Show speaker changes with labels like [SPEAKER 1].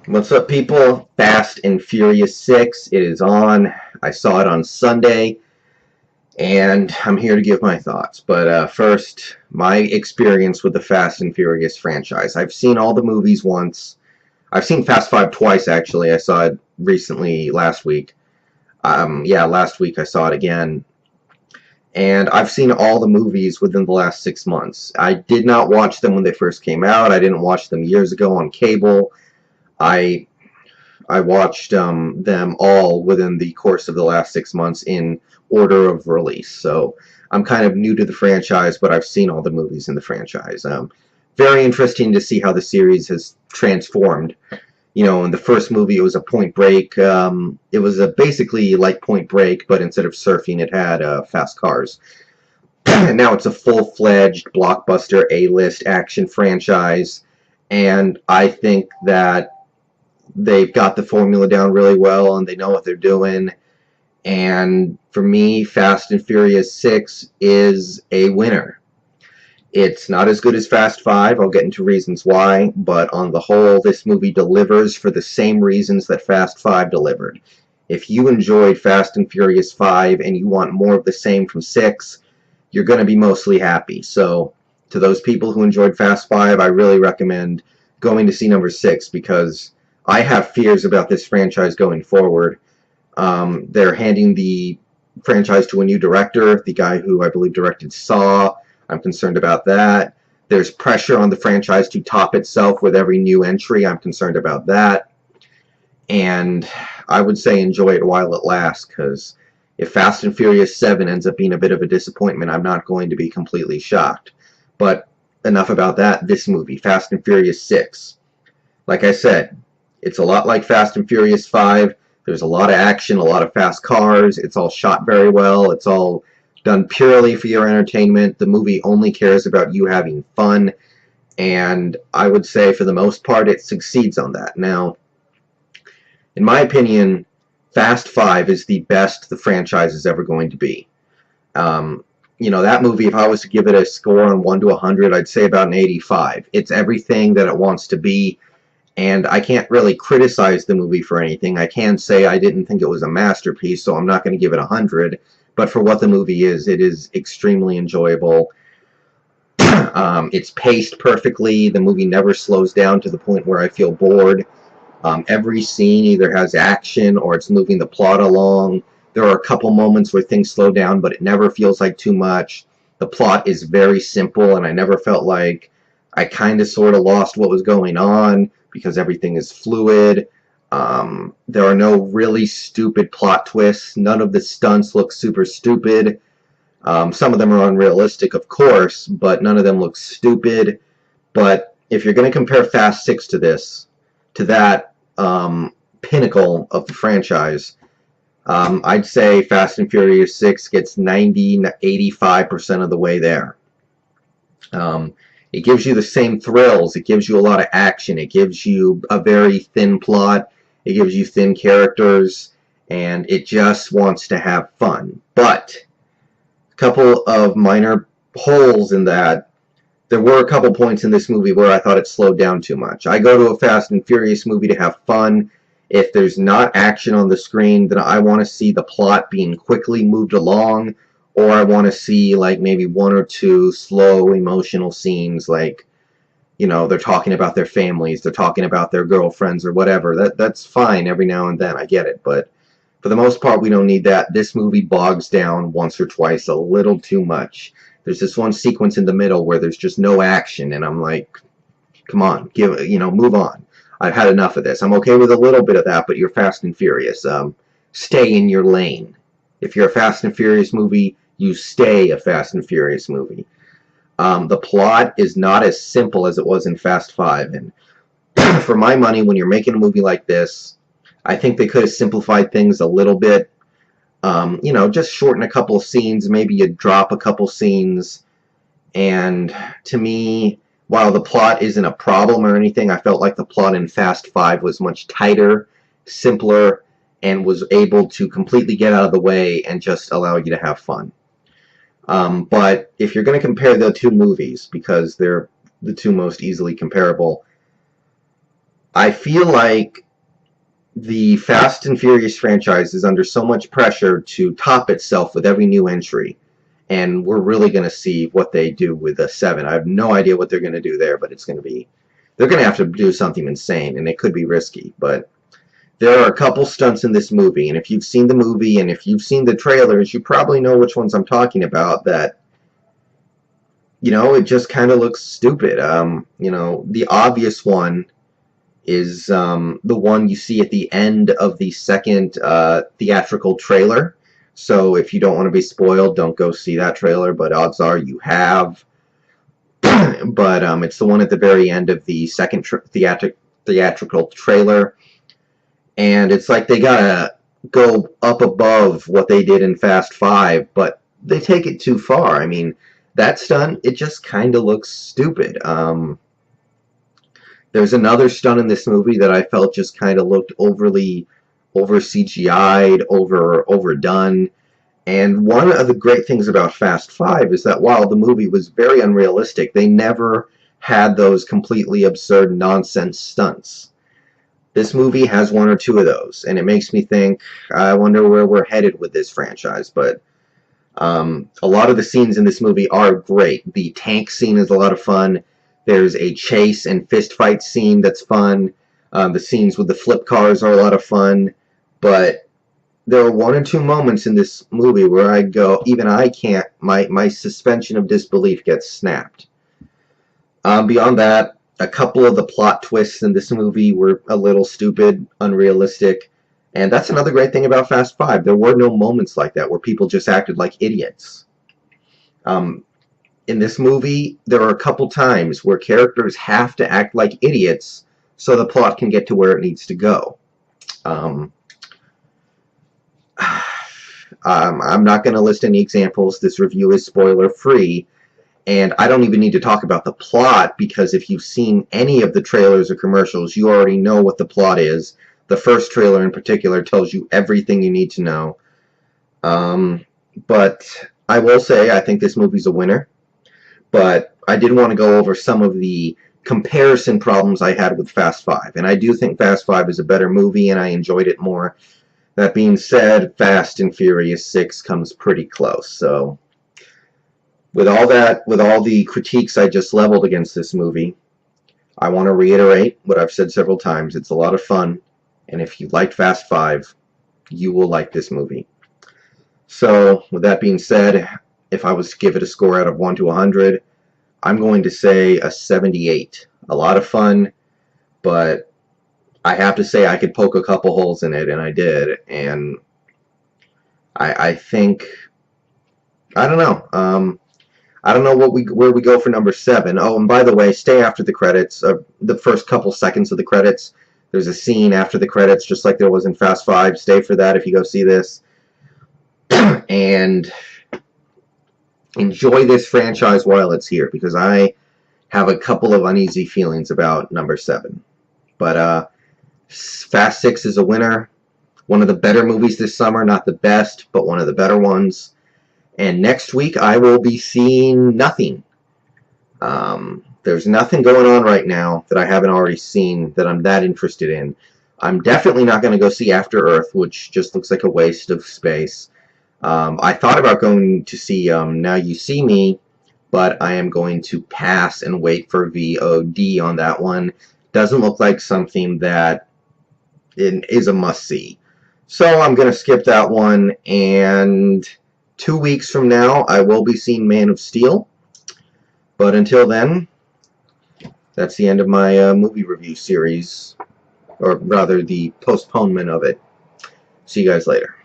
[SPEAKER 1] What's up, people? Fast and Furious 6. It is on. I saw it on Sunday, and I'm here to give my thoughts. But first, my experience with the Fast and Furious franchise. I've seen all the movies once. I've seen Fast 5 twice, actually. I saw it recently last week. Yeah, last week I saw it again. And I've seen all the movies within the last 6 months. I did not watch them when they first came out. I didn't watch them years ago on cable. I I watched them all within the course of the last 6 months in order of release. So I'm kind of new to the franchise, but I've seen all the movies in the franchise. Very interesting to see how the series has transformed. You know, in the first movie, it was a Point Break. It was basically like Point Break, but instead of surfing, it had fast cars. And now it's a full-fledged blockbuster A-list action franchise, and I think that they've got the formula down really well and they know what they're doing. And for me, Fast and Furious 6 is a winner. It's not as good as Fast 5. I'll get into reasons why. But on the whole, this movie delivers for the same reasons that Fast 5 delivered. If you enjoyed Fast and Furious 5 and you want more of the same from 6, you're going to be mostly happy. So to those people who enjoyed Fast 5, I really recommend going to see number 6 because I have fears about this franchise going forward. They're handing the franchise to a new director, the guy who I believe directed Saw. I'm concerned about that. There's pressure on the franchise to top itself with every new entry. I'm concerned about that. And I would say enjoy it while it lasts, because if Fast and Furious 7 ends up being a bit of a disappointment, I'm not going to be completely shocked. But enough about that. This movie, Fast and Furious 6. Like I said, it's a lot like Fast and Furious 5. There's a lot of action, a lot of fast cars. It's all shot very well. It's all done purely for your entertainment. The movie only cares about you having fun. And I would say, for the most part, it succeeds on that. Now, in my opinion, Fast 5 is the best the franchise is ever going to be. You know, that movie, if I was to give it a score on 1 to 100, I'd say about an 85. It's everything that it wants to be. And I can't really criticize the movie for anything. I can say I didn't think it was a masterpiece, so I'm not going to give it 100. But for what the movie is, it is extremely enjoyable. It's paced perfectly. The movie never slows down to the point where I feel bored. Every scene either has action or it's moving the plot along. There are a couple moments where things slow down, but it never feels like too much. The plot is very simple, and I never felt like I kind of sort of lost what was going on, because everything is fluid. There are no really stupid plot twists. None of the stunts look super stupid. Some of them are unrealistic, of course, but none of them look stupid. But if you're going to compare Fast 6 to this, to that pinnacle of the franchise, I'd say Fast and Furious 6 gets 90, 85% of the way there. It gives you the same thrills. It gives you a lot of action. It gives you a very thin plot. It gives you thin characters. And it just wants to have fun. But a couple of minor holes in that. There were a couple points in this movie where I thought it slowed down too much. I go to a Fast and Furious movie to have fun. If there's not action on the screen, then I want to see the plot being quickly moved along, or I want to see like maybe one or two slow emotional scenes, like, you know, they're talking about their families, they're talking about their girlfriends or whatever. That's fine every now and then, I get it, but for the most part we don't need that. This movie bogs down once or twice a little too much. There's this one sequence in the middle where there's just no action, and I'm like, come on, move on. I've had enough of this. I'm okay with a little bit of that, but you're Fast and Furious. Stay in your lane. If you're a Fast and Furious movie, you stay a Fast and Furious movie. The plot is not as simple as it was in Fast 5. And for my money, when you're making a movie like this, I think they could have simplified things a little bit. You know, just shorten a couple of scenes. Maybe you drop a couple scenes. And to me, while the plot isn't a problem or anything, I felt like the plot in Fast 5 was much tighter, simpler, and was able to completely get out of the way and just allow you to have fun. But if you're going to compare the two movies, because they're the two most easily comparable, I feel like the Fast and Furious franchise is under so much pressure to top itself with every new entry. And we're really going to see what they do with the 7. I have no idea what they're going to do there, but it's going to be... They're going to have to do something insane, and it could be risky. But there are a couple stunts in this movie, and if you've seen the movie and if you've seen the trailers, you probably know which ones I'm talking about, that, you know, it just kind of looks stupid. You know, the obvious one is the one you see at the end of the second theatrical trailer. So if you don't want to be spoiled, don't go see that trailer, but odds are you have. But it's the one at the very end of the second theatrical trailer. And it's like they gotta go up above what they did in Fast 5, but they take it too far. I mean, that stunt, it just kind of looks stupid. There's another stunt in this movie that I felt just kind of looked over CGI'd, overdone. And one of the great things about Fast 5 is that while the movie was very unrealistic, they never had those completely absurd nonsense stunts. This movie has one or two of those, and it makes me think, I wonder where we're headed with this franchise. But a lot of the scenes in this movie are great. The tank scene is a lot of fun. There's a chase and fist fight scene that's fun. The scenes with the flip cars are a lot of fun. But there are one or two moments in this movie where I go, even I can't, my suspension of disbelief gets snapped. Beyond that, a couple of the plot twists in this movie were a little stupid, unrealistic. And that's another great thing about Fast 5. There were no moments like that where people just acted like idiots. In this movie, there are a couple times where characters have to act like idiots so the plot can get to where it needs to go. I'm not going to list any examples. This review is spoiler-free, and I don't even need to talk about the plot, because if you've seen any of the trailers or commercials, you already know what the plot is. The first trailer in particular tells you everything you need to know. But I will say I think this movie's a winner. But I did want to go over some of the comparison problems I had with Fast 5. And I do think Fast 5 is a better movie, and I enjoyed it more. That being said, Fast and Furious 6 comes pretty close. So, with all that, with all the critiques I just leveled against this movie, I want to reiterate what I've said several times. It's a lot of fun. And if you liked Fast 5, you will like this movie. So, with that being said, if I was to give it a score out of 1 to 100, I'm going to say a 78. A lot of fun, but I have to say I could poke a couple holes in it, and I did. And I think, I don't know. I don't know where we go for number 7. Oh, and by the way, stay after the credits. The first couple seconds of the credits, there's a scene after the credits, just like there was in Fast 5. Stay for that if you go see this. And enjoy this franchise while it's here, because I have a couple of uneasy feelings about number 7. But Fast 6 is a winner. One of the better movies this summer. Not the best, but one of the better ones. And next week I will be seeing nothing. There's nothing going on right now that I haven't already seen that I'm that interested in. I'm definitely not going to go see After Earth, which just looks like a waste of space. I thought about going to see Now You See Me, but I am going to pass and wait for VOD on that one. Doesn't look like something that is a must-see. So I'm going to skip that one, and 2 weeks from now I will be seeing Man of Steel. But until then, that's the end of my movie review series, or rather the postponement of it. See you guys later.